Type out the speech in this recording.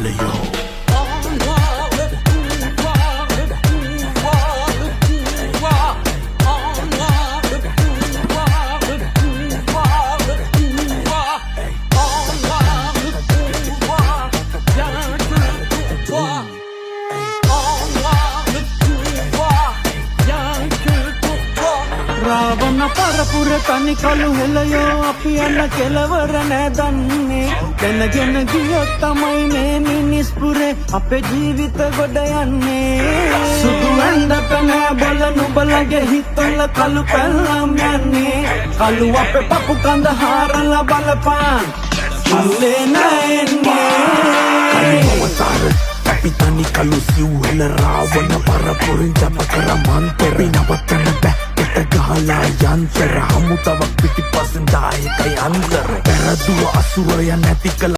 හෙළයෝ රාවණ පරපුර තනි කළු හෙළයෝ අපි යන කෙලවර නෑ දන්නේ දැනගෙන ගියොත් තමයි මේ මිනිස්පුරේ අපේ ජීවිත ගොඩ යන්නේ සුදු ඇඳක නෑ බල නුඹලගේ හිතවල කළු පැල්ලම් යන්නේ කළු අපේ පපු කඳ හාරලා බලපන් සුල්ලේ නෑ එන්නේ අපි තනි කළු සිව්හෙළ රාවණ පරපුරින් ජප කර මන්තර නවත්තන්න බෑ ගහලා යන්තර හමුතවක් පිටිපස්සෙන් දායක යන්තර පෙරදුව අසුරය නැති කළ